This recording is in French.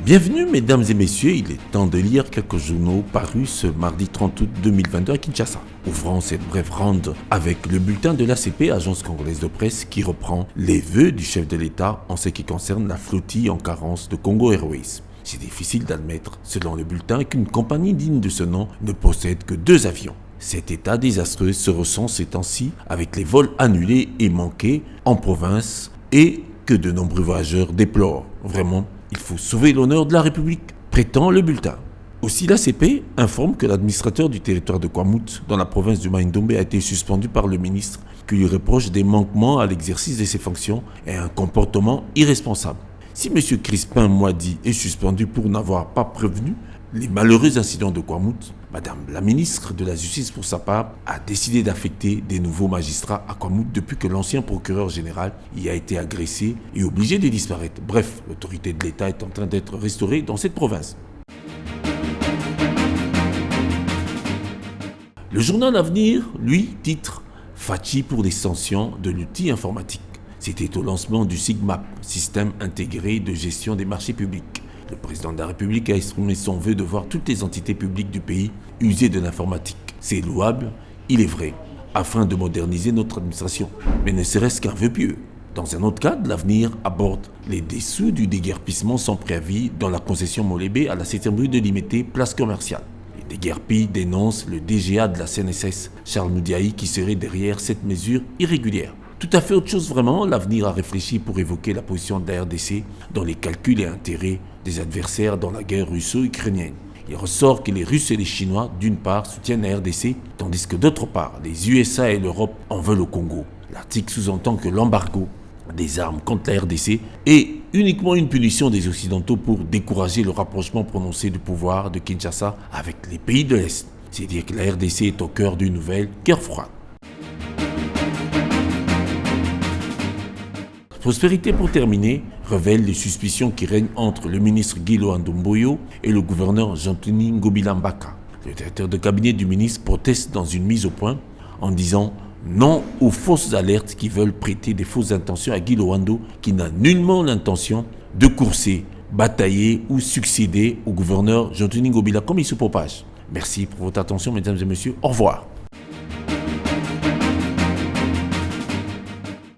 Bienvenue mesdames et messieurs, il est temps de lire quelques journaux parus ce mardi 30 août 2022 à Kinshasa. Ouvrons cette brève ronde avec le bulletin de l'ACP, Agence congolaise de presse, qui reprend les vœux du chef de l'État en ce qui concerne la flottille en carence de Congo Airways. C'est difficile d'admettre, selon le bulletin, qu'une compagnie digne de ce nom ne possède que 2 avions. Cet état désastreux se ressent ces temps-ci avec les vols annulés et manqués en province et que de nombreux voyageurs déplorent. Vraiment, il faut sauver l'honneur de la République, prétend le bulletin. Aussi, l'ACP informe que l'administrateur du territoire de Kwamouth, dans la province du Mai-Ndombe, a été suspendu par le ministre qui lui reproche des manquements à l'exercice de ses fonctions et un comportement irresponsable. Si M. Crispin Moadi est suspendu pour n'avoir pas prévenu les malheureux incidents de Kwamouth, Madame la ministre de la Justice, pour sa part, a décidé d'affecter des nouveaux magistrats à Kwamouth depuis que l'ancien procureur général y a été agressé et obligé de disparaître. Bref, l'autorité de l'État est en train d'être restaurée dans cette province. Le journal L'Avenir, lui, titre « Fachi pour l'extension de l'outil informatique ». C'était au lancement du SIGMAP, Système intégré de gestion des marchés publics. Le président de la République a exprimé son vœu de voir toutes les entités publiques du pays user de l'informatique. C'est louable, il est vrai, afin de moderniser notre administration, mais ne serait-ce qu'un vœu pieux. Dans un autre cadre, L'Avenir aborde les dessous du déguerpissement sans préavis dans la concession Molébé à la 7e rue de Limité, place commerciale. Les déguerpis dénoncent le DGA de la CNSS, Charles Moudiaï, qui serait derrière cette mesure irrégulière. Tout à fait autre chose vraiment, L'Avenir a réfléchi pour évoquer la position de la RDC dans les calculs et intérêts des adversaires dans la guerre russo-ukrainienne. Il ressort que les Russes et les Chinois, d'une part, soutiennent la RDC, tandis que d'autre part, les USA et l'Europe en veulent au Congo. L'article sous-entend que l'embargo des armes contre la RDC est uniquement une punition des Occidentaux pour décourager le rapprochement prononcé du pouvoir de Kinshasa avec les pays de l'Est. C'est-à-dire que la RDC est au cœur d'une nouvelle guerre froide. Prospérité, pour terminer, révèle les suspicions qui règnent entre le ministre Guy Lohandomboyo et le gouverneur Jean-Tony Ngobila Mbaka. Le directeur de cabinet du ministre proteste dans une mise au point en disant non aux fausses alertes qui veulent prêter des fausses intentions à Guy Lohando, qui n'a nullement l'intention de courser, batailler ou succéder au gouverneur Jean-Tony Ngobila comme il se propage. Merci pour votre attention, mesdames et messieurs. Au revoir.